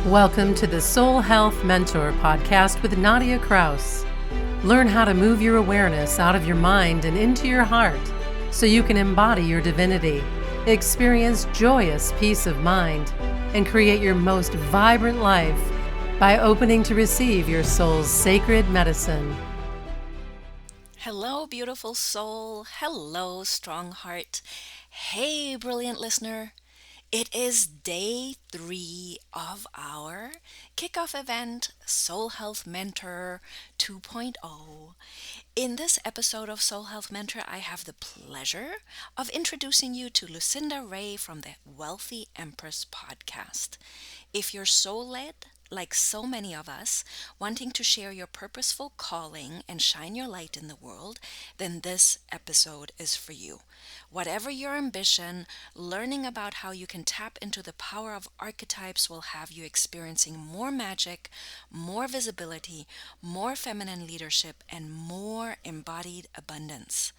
Welcome to the Soul Health Mentor Podcast with Nadia Kraus. Learn how to move your awareness out of your mind and into your heart so you can embody your divinity, experience joyous peace of mind, and create your most vibrant life by opening to receive your soul's sacred medicine. Hello, beautiful soul. Hello, strong heart. Hey, brilliant listener. It is day 3 of our kickoff event, Soul Health Mentor 2.0. In this episode of Soul Health Mentor, I have the pleasure of introducing you to Lucinda Rae from the Wealthy Empress Podcast. If you're soul-led, like so many of us, wanting to share your purposeful calling and shine your light in the world, then this episode is for you. Whatever your ambition, learning about how you can tap into the power of archetypes will have you experiencing more magic, more visibility, more feminine leadership, and more embodied abundance.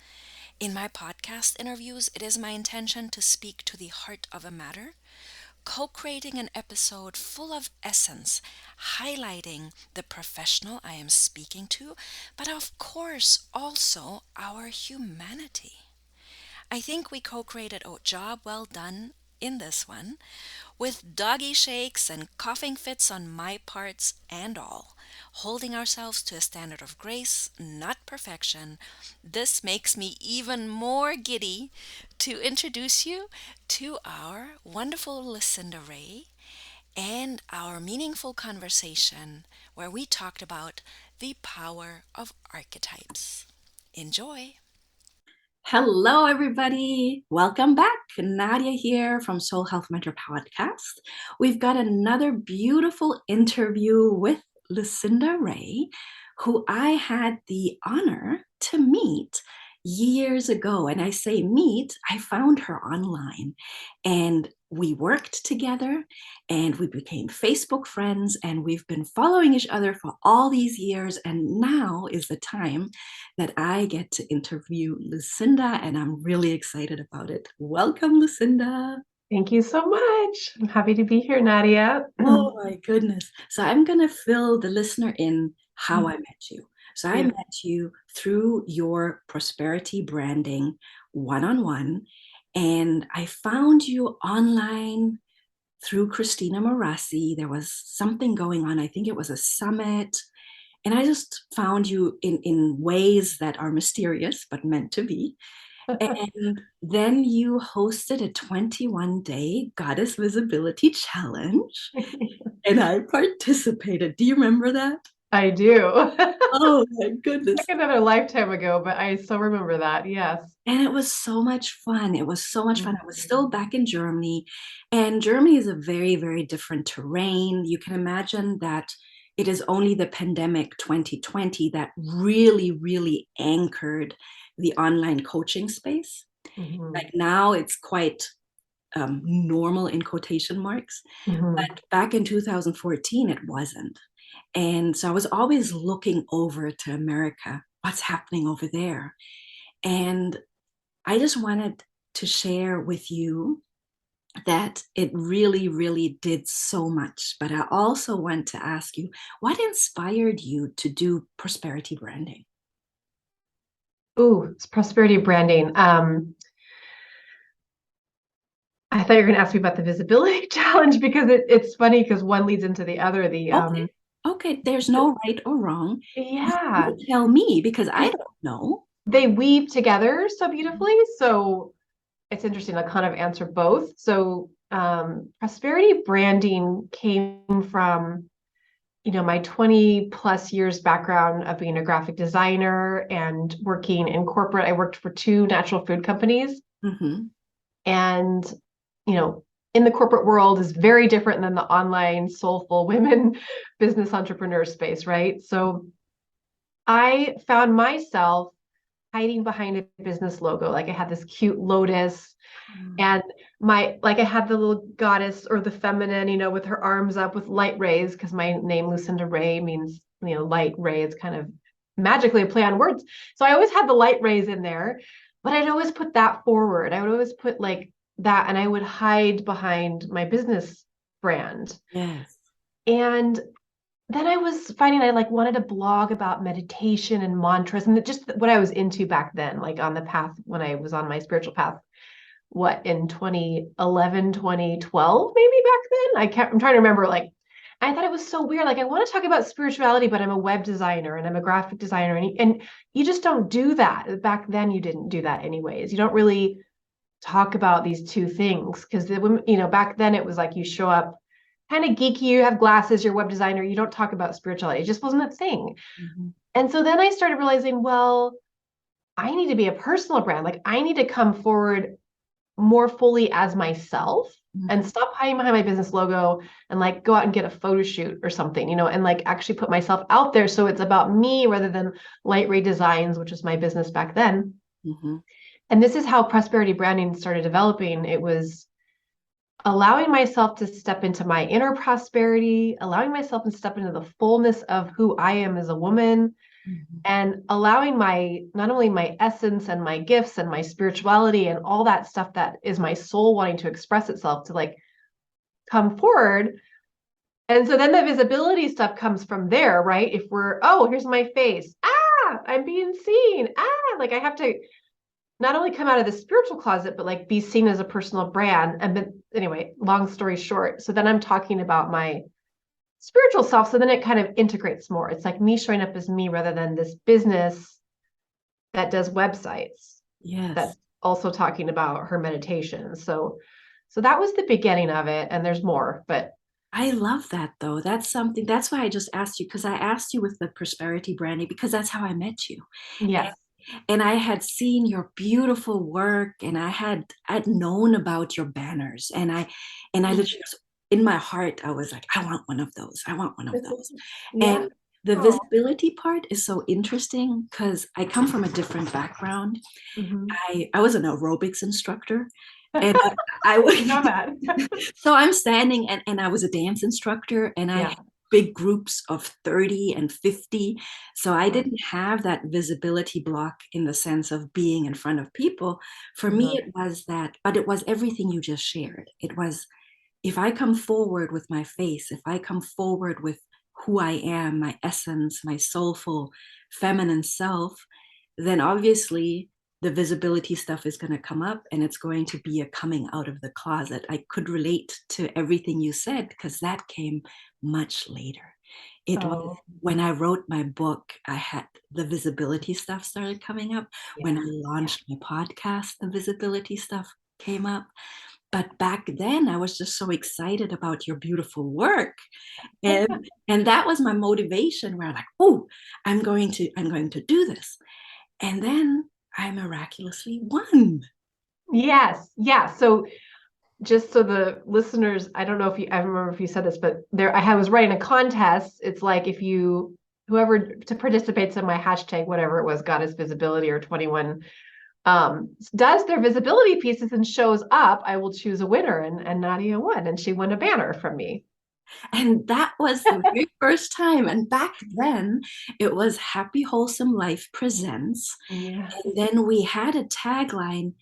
In my podcast interviews, it is my intention to speak to the heart of a matter, co-creating an episode full of essence, highlighting the professional I am speaking to, but of course also our humanity. I think we co-created a job well done in this one, with doggy shakes and coughing fits on my parts and all, holding ourselves to a standard of grace, not perfection. This makes me even more giddy to introduce you to our wonderful Lucinda Rae and our meaningful conversation where we talked about the power of archetypes. Enjoy! Hello, everybody. Welcome back. Nadia here from Soul Health Mentor Podcast. We've got another beautiful interview with Lucinda Rae, who I had the honor to meet years ago. And I say meet, I found her online and we worked together and we became Facebook friends and we've been following each other for all these years. And now is the time that I get to interview Lucinda, and I'm really excited about it. Welcome, Lucinda. Thank you so much. I'm happy to be here, Nadia. Oh my goodness. So I'm going to fill the listener in how I met you. So I met you through your prosperity branding one-on-one, and I found you online through Christina Marassi. There was something going on. I think it was a summit. And I just found you in ways that are mysterious, but meant to be. And then you hosted a 21-day Goddess Visibility Challenge. And I participated. Do you remember that? I do. Oh my goodness. Like another lifetime ago, but I still remember that. Yes. And it was so much fun. It was so much fun. I was still back in Germany. And Germany is a very, very different terrain. You can imagine that it is only the pandemic 2020 that really, really anchored the online coaching space. Like now it's quite normal in quotation marks, but back in 2014, it wasn't. And so I was always looking over to America, what's happening over there. And I just wanted to share with you that it really, really did so much. But I also want to ask you, what inspired you to do prosperity branding? Ooh, it's prosperity branding. I thought you were going to ask me about the visibility challenge because it's funny because one leads into the other. Okay, there's no right or wrong. Yeah. You tell me because I don't know. They weave together so beautifully. So it's interesting. I'll kind of answer both. So prosperity branding came from, my 20 plus years background of being a graphic designer and working in corporate. I worked for 2 natural food companies. And, in the corporate world is very different than the online soulful women business entrepreneur space, right? So I found myself hiding behind a business logo. Like I had this cute lotus and I had the little goddess or the feminine, with her arms up with light rays, because my name Lucinda Rae means, light ray. It's kind of magically a play on words. So I always had the light rays in there, but I'd always put that forward. I would always put like that, and I would hide behind my business brand. Yes. And then I was finding I like wanted to blog about meditation and mantras and just what I was into back then, like on the path when I was on my spiritual path, what in 2011, 2012, maybe back then. I'm trying to remember, like, I thought it was so weird. Like, I want to talk about spirituality, but I'm a web designer and I'm a graphic designer. And you just don't do that. Back then, you didn't do that anyways. You don't really talk about these two things because the women, back then it was like you show up kind of geeky, you have glasses, you're a web designer, you don't talk about spirituality. It just wasn't a thing. Mm-hmm. And so then I started realizing, well, I need to be a personal brand. Like I need to come forward more fully as myself and stop hiding behind my business logo and like go out and get a photo shoot or something, and like actually put myself out there. So it's about me rather than Light Ray Designs, which was my business back then. Mm-hmm. And this is how prosperity branding started developing. It was allowing myself to step into my inner prosperity, allowing myself to step into the fullness of who I am as a woman, and allowing not only my essence and my gifts and my spirituality and all that stuff that is my soul wanting to express itself to like come forward. And so then the visibility stuff comes from there, right? If here's my face. I'm being seen. Like I have to not only come out of the spiritual closet, but like be seen as a personal brand. And then anyway, long story short. So then I'm talking about my spiritual self. So then it kind of integrates more. It's like me showing up as me rather than this business that does websites. Yes. That's also talking about her meditation. So that was the beginning of it. And there's more, but I love that though. That's why I just asked you, because I asked you with the prosperity branding, because that's how I met you. Yes. And I had seen your beautiful work, and I'd known about your banners, and I literally was, in my heart, I was like, I want one of those. I want one of those. Yeah. And the visibility part is so interesting because I come from a different background. Mm-hmm. I was an aerobics instructor. And I would know that. So I'm standing, and I was a dance instructor, and I had big groups of 30 and 50. So I didn't have that visibility block in the sense of being in front of people. For me, it was that, but it was everything you just shared. It was, if I come forward with my face, if I come forward with who I am, my essence, my soulful feminine self, then obviously the visibility stuff is going to come up, and it's going to be a coming out of the closet. I could relate to everything you said because that came much later. It was when I wrote my book, I had the visibility stuff started coming up. Yeah. When I launched my podcast, the visibility stuff came up. But back then I was just so excited about your beautiful work. And that was my motivation, where I'm like, oh, I'm going to do this. And then I miraculously won. Yes. Yeah. So just so the listeners, I don't know if I remember if you said this, but I was writing a contest. It's like whoever to participates in my hashtag, whatever it was, Goddess Visibility or 21, does their visibility pieces and shows up, I will choose a winner. And Nadia won, and she won a banner from me. And that was the very first time. And back then it was Happy Wholesome Life Presents. Yeah. And then we had a tagline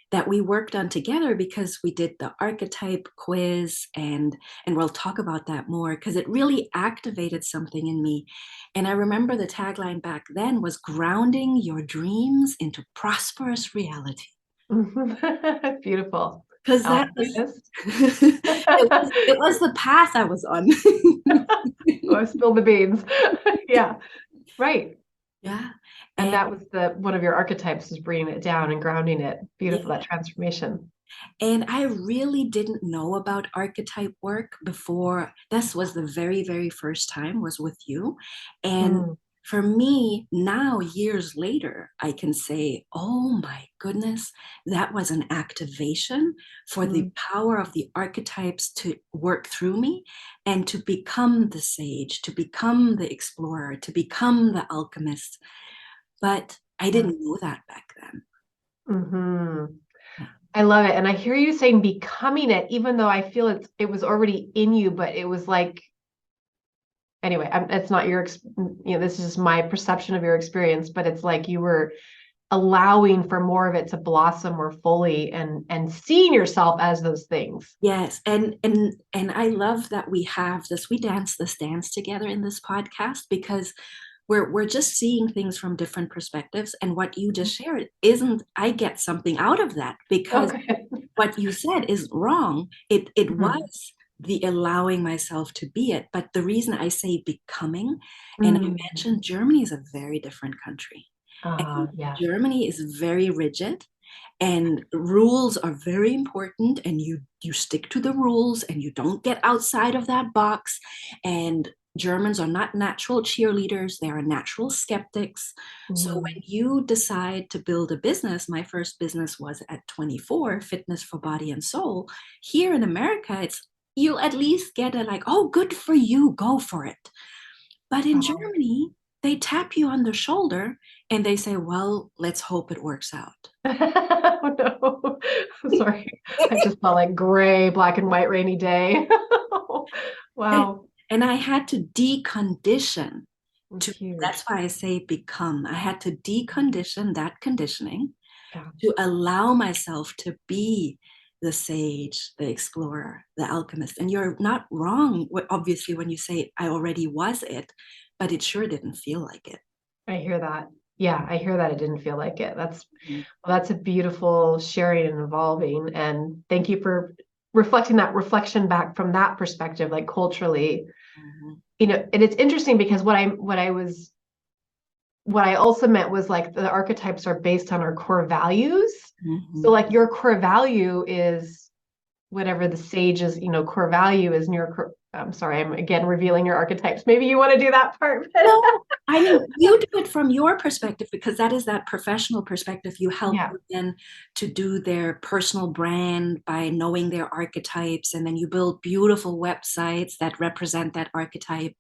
that we worked on together because we did the archetype quiz, and we'll talk about that more because it really activated something in me. And I remember the tagline back then was grounding your dreams into prosperous reality. Beautiful. Because that it was the path I was on. I spilled the beans. Yeah, right. Yeah. And that was one of your archetypes, is bringing it down and grounding it. Beautiful, that transformation. And I really didn't know about archetype work before. This was the very, very first time was with you. And for me, now, years later, I can say, oh my goodness, that was an activation for the power of the archetypes to work through me and to become the sage, to become the explorer, to become the alchemist. But I didn't know that back then. Mm-hmm. I love it. And I hear you saying becoming it, even though I feel it was already in you, but it was like, anyway, it's not this is just my perception of your experience, but it's like you were allowing for more of it to blossom more fully and seeing yourself as those things. Yes. And I love that we have this, we dance this dance together in this podcast, because we're just seeing things from different perspectives. And what you just shared isn't, I get something out of that, because what you said is wrong. It was the allowing myself to be it. But the reason I say becoming, and I mentioned Germany is a very different country. Yeah. Germany is very rigid, and rules are very important, and you stick to the rules and you don't get outside of that box. And Germans are not natural cheerleaders, they are natural skeptics. So when you decide to build a business, my first business was at 24, Fitness for Body and Soul. Here in America, it's, you'll at least get a like, oh, good for you, go for it. But in Germany, they tap you on the shoulder and they say, well, let's hope it works out. Oh, no. Sorry. I just felt like gray, black and white, rainy day. Wow. And I had to decondition. Huge. That's why I say become. I had to decondition that conditioning Yeah. to allow myself to be the sage, the explorer, the alchemist. And you're not wrong, obviously, when you say I already was it, but it sure didn't feel like it. I hear that. Yeah, I hear that it didn't feel like it. That's a beautiful sharing and evolving. And thank you for reflecting that reflection back from that perspective, like culturally. You know, and it's interesting because what I also meant was like the archetypes are based on our core values. So like your core value is whatever the sage's, core value is in your, I'm sorry, I'm again revealing your archetypes. Maybe you want to do that part. No, I mean, you do it from your perspective, because that is that professional perspective. You help women to do their personal brand by knowing their archetypes, and then you build beautiful websites that represent that archetype.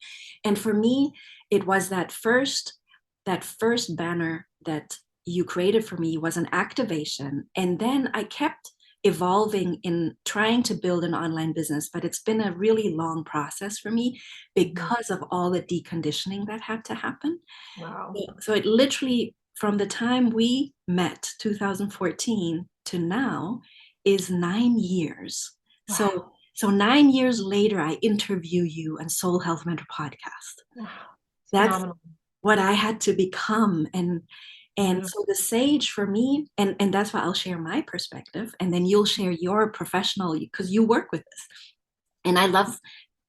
And for me, it was that first banner that you created for me was an activation. And then I kept evolving in trying to build an online business, but it's been a really long process for me because of all the deconditioning that had to happen. Wow. So it literally, from the time we met, 2014, to now is 9 years. Wow. So 9 years later, I interview you on Soul Health Mentor Podcast. Wow. That's phenomenal. What I had to become. And so the sage for me, and that's why I'll share my perspective, and then you'll share your professional, because you work with this. And I love,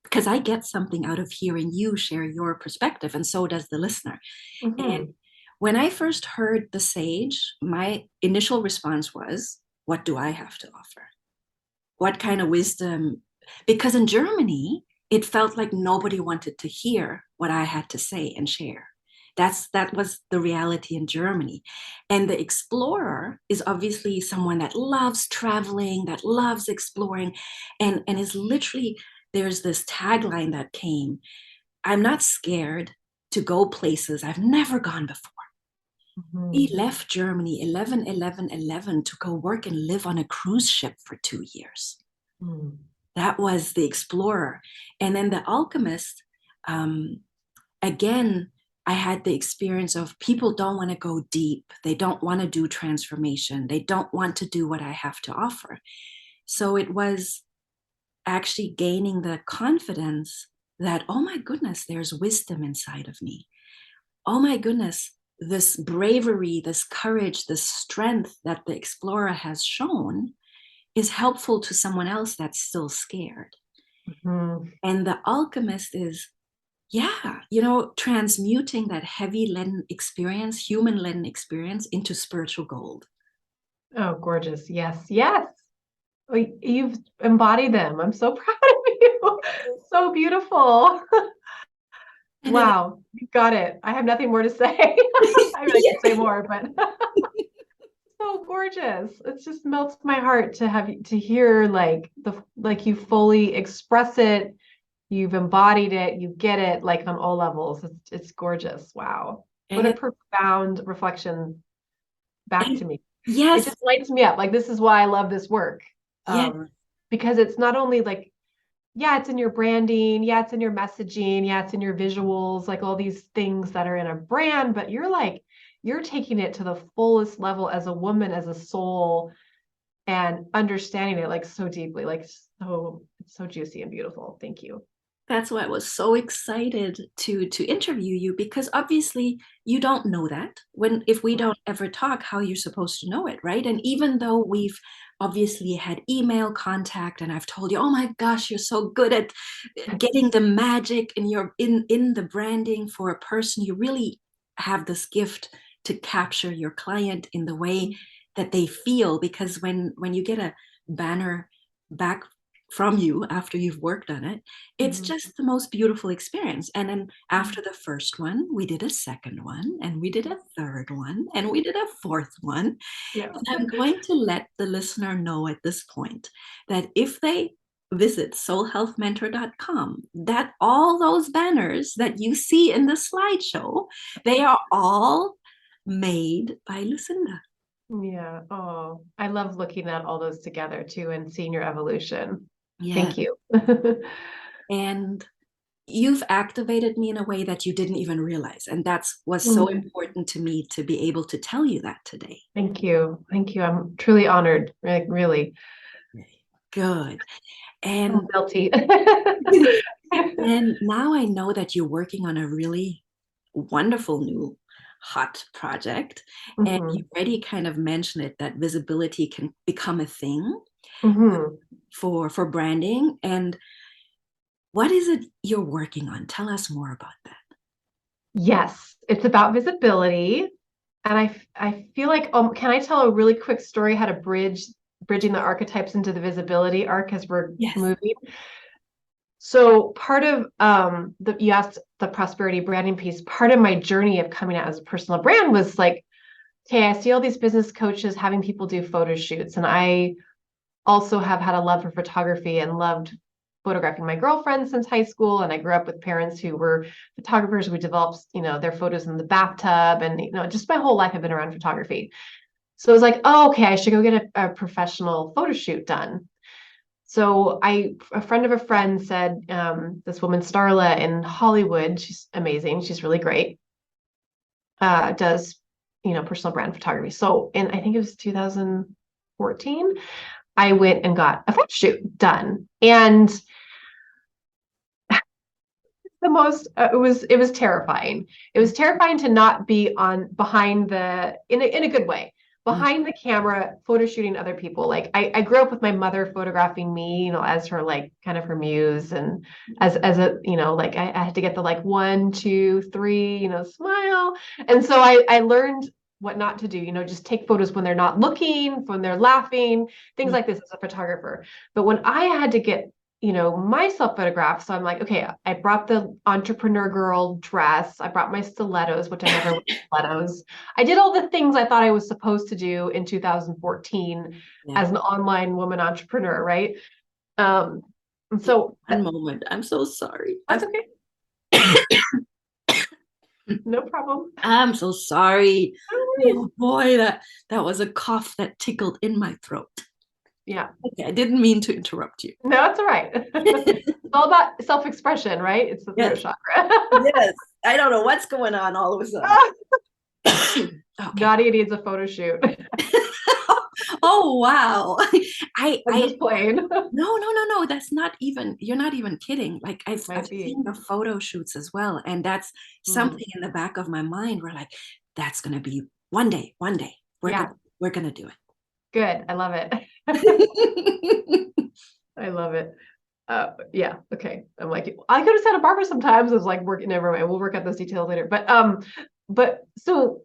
because I get something out of hearing you share your perspective, and so does the listener. And when I first heard the sage, my initial response was, what do I have to offer? What kind of wisdom? Because in Germany, it felt like nobody wanted to hear what I had to say and share. That was the reality in Germany. And the explorer is obviously someone that loves traveling, that loves exploring, and is literally, there's this tagline that came, I'm not scared to go places I've never gone before. He left Germany 11-11-11 to go work and live on a cruise ship for 2 years. That was the explorer. And then the alchemist, again, I had the experience of people don't want to go deep. They don't want to do transformation. They don't want to do what I have to offer. So it was actually gaining the confidence that, oh my goodness, there's wisdom inside of me. Oh my goodness, this bravery, this courage, this strength that the explorer has shown is helpful to someone else that's still scared. And the alchemist is, transmuting that heavy leaden experience, human leaden experience, into spiritual gold. Oh, gorgeous. Yes. Yes. You've embodied them. I'm so proud of you. So beautiful. Wow. You got it. I have nothing more to say. I mean, I could say more, but so gorgeous. It just melts my heart to hear like you fully express it. You've embodied it, you get it, like on all levels. It's gorgeous. Wow. What a profound reflection back to me. Yes. It just lights me up. Like, this is why I love this work. Because it's not only like, it's in your branding. It's in your messaging. It's in your visuals, like all these things that are in a brand, but you're like, you're taking it to the fullest level as a woman, as a soul, and understanding it like so deeply, like so juicy and beautiful. Thank you. That's why I was so excited to interview you, because obviously you don't know that if we don't ever talk, how you're supposed to know it, right? And even though we've obviously had email contact and I've told you, oh my gosh, you're so good at getting the magic in in the branding for a person, you really have this gift to capture your client in the way that they feel, because when you get a banner back from you after you've worked on it, it's just the most beautiful experience. And then after the first one, we did a second one, and we did a third one, and we did a fourth one. Yeah. And I'm going to let the listener know at this point that if they visit soulhealthmentor.com, that all those banners that you see in the slideshow, they are all made by Lucinda. Yeah. Oh, I love looking at all those together too and seeing your evolution. Yeah. Thank you. And you've activated me in a way that you didn't even realize. And that's was so important to me to be able to tell you that today. Thank you. Thank you. I'm truly honored. Like, really. Good. And I'm guilty. And now I know that you're working on a really wonderful new hot project. And you already kind of mentioned it, that visibility can become a thing for branding. And what is it you're working on? Tell us more about that. Yes, it's about visibility. And I feel like, can I tell a really quick story how to bridging the archetypes into the visibility arc as we're moving? So part of you asked the prosperity branding piece, part of my journey of coming out as a personal brand was like, okay, I see all these business coaches having people do photo shoots. And I also have had a love for photography and loved photographing my girlfriends since high school. And I grew up with parents who were photographers. We developed, their photos in the bathtub, and, just my whole life I've been around photography. So I was like, oh, okay, I should go get a professional photo shoot done. So a friend of a friend said, this woman, Starla in Hollywood, she's amazing. She's really great. Does, personal brand photography. So I think it was 2014, I went and got a photo shoot done. And it was terrifying. It was terrifying to not be in a good way, behind the camera, photo shooting other people. Like I grew up with my mother photographing me, as her, like, kind of her muse. And as a, like I had to get the, like, 1, 2, 3, smile. And so I learned what not to do, just take photos when they're not looking, when they're laughing, things like this as a photographer. But when I had to get, myself photographed, so I'm like, okay, I brought the entrepreneur girl dress. I brought my stilettos, which I never wear stilettos. I did all the things I thought I was supposed to do in 2014 as an online woman entrepreneur, right? So one moment, I'm so sorry. That's okay. No problem. I'm so sorry. Oh boy, that was a cough that tickled in my throat. Yeah. Okay, I didn't mean to interrupt you. No, it's all right. It's all about self-expression, right? It's the throat chakra. Yes. I don't know what's going on all of a sudden. Okay. Nadia needs a photo shoot. Oh wow. I'm just playing. No. That's not even, you're not even kidding. Like I've seen the photo shoots as well. And that's something in the back of my mind where, like, that's gonna be one day. We're gonna do it. Good. I love it. I love it. Yeah. Okay. I'm like, I go to Santa Barbara sometimes. It's like never mind. We'll work out those details later. But so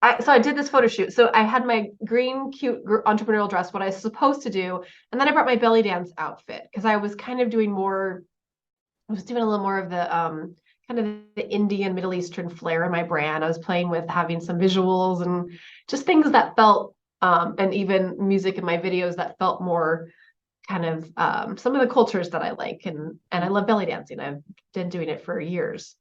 I did this photo shoot. So I had my green, cute entrepreneurial dress, what I was supposed to do. And then I brought my belly dance outfit because I was kind of doing a little more of the, kind of the Indian Middle Eastern flair in my brand. I was playing with having some visuals and just things that felt, and even music in my videos that felt more kind of some of the cultures that I like. And I love belly dancing. I've been doing it for years.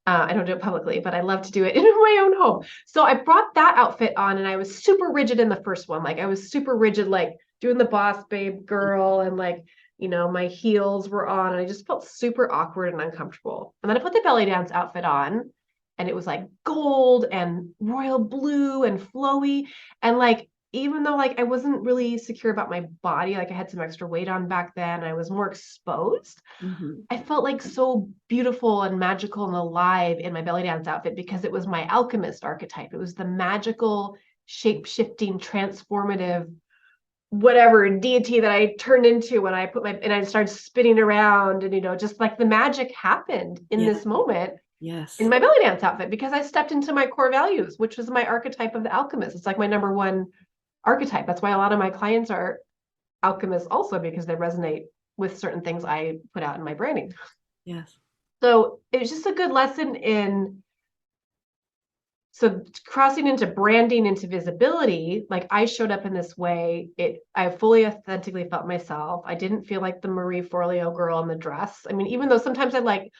I don't do it publicly, but I love to do it in my own home. So I brought that outfit on, and I was super rigid in the first one. Like I was super rigid, like doing the boss babe girl, and like, my heels were on, and I just felt super awkward and uncomfortable. And then I put the belly dance outfit on, and it was like gold and royal blue and flowy. And like, even though like I wasn't really secure about my body, like I had some extra weight on back then, I was more exposed. I felt like so beautiful and magical and alive in my belly dance outfit because it was my alchemist archetype. It was the magical, shape-shifting, transformative, whatever deity that I turned into when I and I started spinning around, and, you know, just like the magic happened in this moment. Yes. In my belly dance outfit, because I stepped into my core values, which was my archetype of the alchemist. It's like my number one archetype. That's why a lot of my clients are alchemists also, because they resonate with certain things I put out in my branding. Yes. So it was just a good lesson in, so crossing into branding, into visibility. Like I showed up in this way. I fully authentically felt myself. I didn't feel like the Marie Forleo girl in the dress. I mean, even though sometimes I like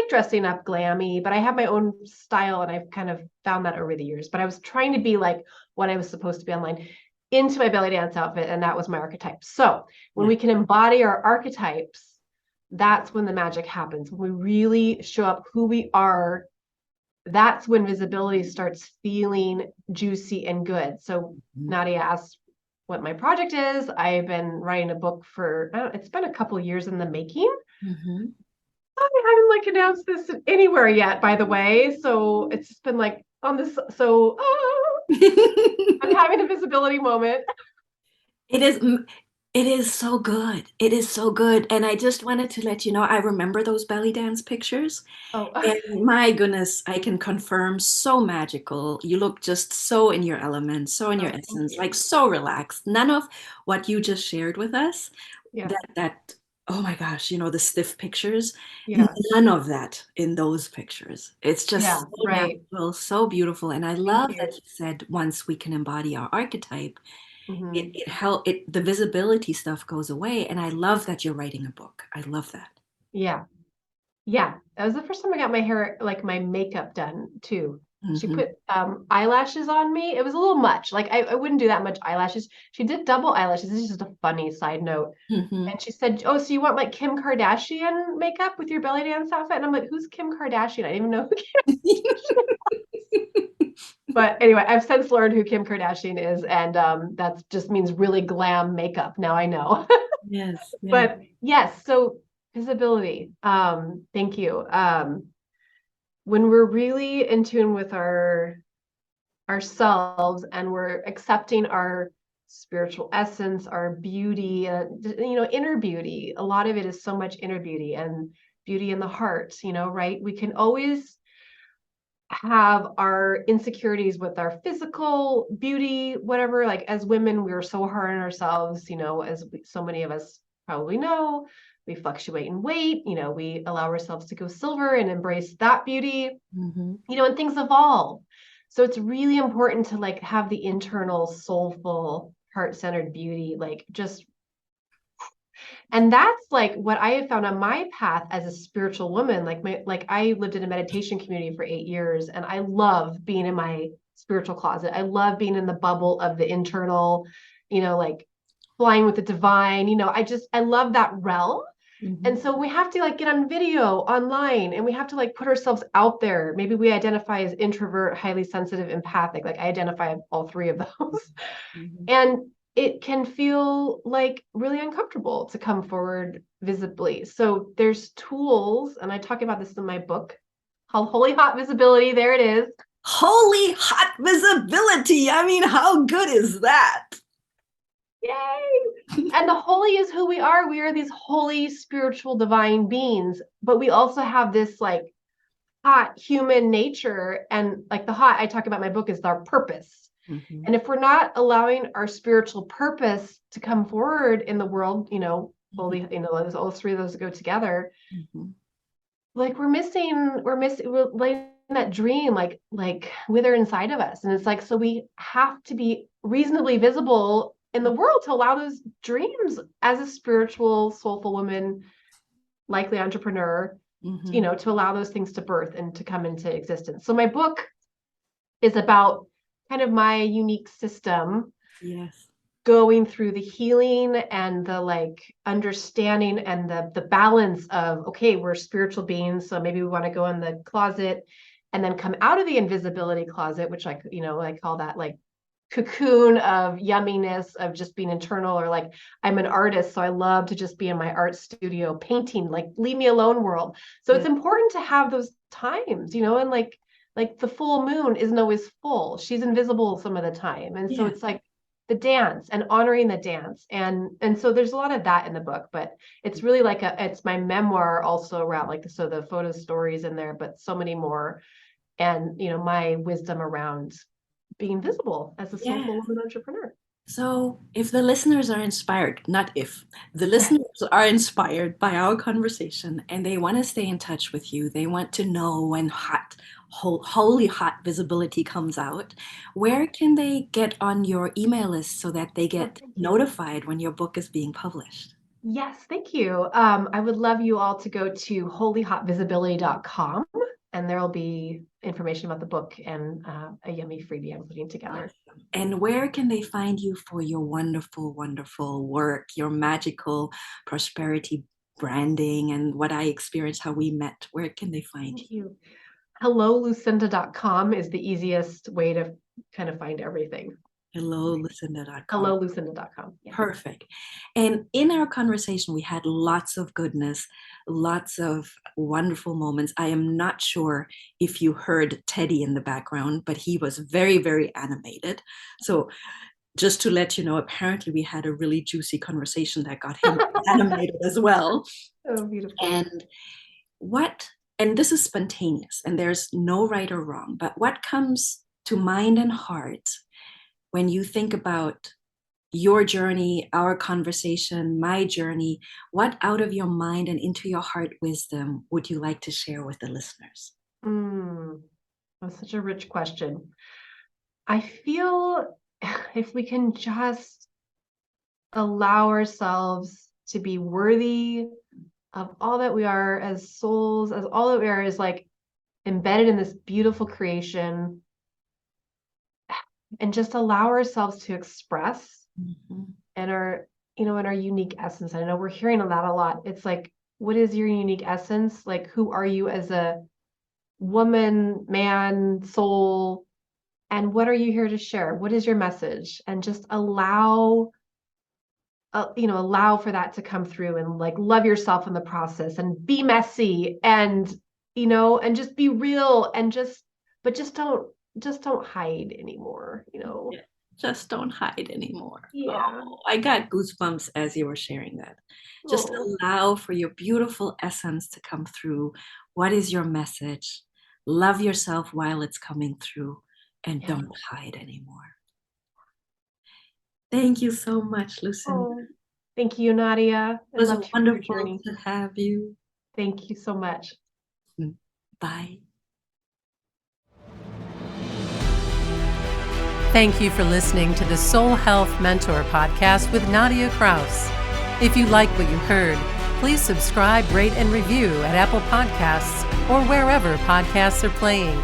dressing up glammy, but I have my own style, and I've kind of found that over the years. But I was trying to be like what I was supposed to be online, into my belly dance outfit, and that was my archetype. So when we can embody our archetypes, that's when the magic happens. When we really show up who we are, that's when visibility starts feeling juicy and good. So Nadia asked what my project is. I've been writing a book for, it's been a couple of years in the making. I haven't like announced this anywhere yet, by the way. So it's been like on this. So I'm having a visibility moment. It is so good. It is so good. And I just wanted to let you know, I remember those belly dance pictures. Oh, And my goodness, I can confirm, so magical. You look just so in your element, so in your essence, like so relaxed. None of what you just shared with us, that oh my gosh, you know, the stiff pictures, none of that in those pictures. It's just so natural, so beautiful. And I love that you said once we can embody our archetype, the visibility stuff goes away. And I love that you're writing a book. I love that. Yeah. Yeah. That was the first time I got my hair, like my makeup done too. She put eyelashes on me. It was a little much. Like I wouldn't do that much eyelashes. She did double eyelashes. This is just a funny side note. And she said, "Oh, so you want like Kim Kardashian makeup with your belly dance outfit?" And I'm like, "Who's Kim Kardashian? I didn't even know who Kim Kardashian." But anyway, I've since learned who Kim Kardashian is, and that just means really glam makeup. Now I know. Yes. But yes, so visibility. Thank you. When we're really in tune with ourselves, and we're accepting our spiritual essence, our beauty, you know, inner beauty. A lot of it is so much inner beauty and beauty in the heart, you know, right? We can always have our insecurities with our physical beauty, whatever. Like as women, we're so hard on ourselves, you know, so many of us probably know. We fluctuate in weight, you know, we allow ourselves to go silver and embrace that beauty, you know, and things evolve. So it's really important to like have the internal, soulful, heart-centered beauty, like just, and that's like what I have found on my path as a spiritual woman. Like I lived in a meditation community for 8 years, and I love being in my spiritual closet. I love being in the bubble of the internal, you know, like flying with the divine, you know, I love that realm. And so we have to like get on video online, and we have to like put ourselves out there. Maybe we identify as introvert, highly sensitive, empathic. Like I identify all three of those. And it can feel like really uncomfortable to come forward visibly. So there's tools, and I talk about this in my book called Holy Hot Visibility. There it is. Holy hot visibility. I mean, how good is that? Yay! And the holy is who we are. We are these holy, spiritual, divine beings, but we also have this like hot human nature. And like the hot I talk about in my book is our purpose. And if we're not allowing our spiritual purpose to come forward in the world, you know, fully, you know, all three of those go together, like we're like that dream, like wither inside of us. And it's like, so we have to be reasonably visible in the world to allow those dreams as a spiritual, soulful woman, likely entrepreneur, you know, to allow those things to birth and to come into existence. So my book is about kind of my unique system. Going through the healing and the like understanding and the balance of, okay, we're spiritual beings, so maybe we want to go in the closet and then come out of the invisibility closet, which I call that like cocoon of yumminess of just being internal, or like I'm an artist, so I love to just be in my art studio painting, like leave me alone world. So it's important to have those times, and like the full moon isn't always full. She's invisible some of the time. And so it's like the dance and honoring the dance. And so there's a lot of that in the book, but it's really like it's my memoir also around like, so the photo stories in there, but so many more. And, my wisdom around being visible as a soulful woman entrepreneur. So if the listeners are inspired, not if, the listeners are inspired by our conversation and they want to stay in touch with you, they want to know when holy hot visibility comes out, where can they get on your email list so that they get notified when your book is being published? Yes, thank you. I would love you all to go to holyhotvisibility.com. And there will be information about the book and a yummy freebie I'm putting together. Awesome. And where can they find you for your wonderful, wonderful work, your magical prosperity branding, and what I experienced, how we met? Where can they find you? HelloLucinda.com is the easiest way to kind of find everything. HelloLucinda.com. HelloLucinda.com. Yeah. Perfect. And in our conversation, we had lots of goodness, lots of wonderful moments. I am not sure if you heard Teddy in the background, but he was very, very animated. So just to let you know, apparently we had a really juicy conversation that got him animated as well. Oh, beautiful. And this is spontaneous and there's no right or wrong, but what comes to mind and heart when you think about your journey, our conversation, my journey, what out of your mind and into your heart wisdom would you like to share with the listeners? That's such a rich question. I feel if we can just allow ourselves to be worthy of all that we are as souls, as all that we are is like embedded in this beautiful creation, and just allow ourselves to express and our, in our unique essence. I know we're hearing that a lot. It's like, what is your unique essence? Like, who are you as a woman, man, soul? And what are you here to share? What is your message? And just allow for that to come through, and like love yourself in the process, and be messy, and, and just be real, and just don't hide anymore, Yeah, just don't hide anymore. Yeah. Oh, I got goosebumps as you were sharing that. Just allow for your beautiful essence to come through. What is your message? Love yourself while it's coming through, and don't hide anymore. Thank you so much, Lucinda. Thank you, Nadia. It was wonderful to have you. Thank you so much. Bye. Thank you for listening to the Soul Health Mentor Podcast with Nadia Kraus. If you like what you heard, please subscribe, rate, and review at Apple Podcasts or wherever podcasts are playing.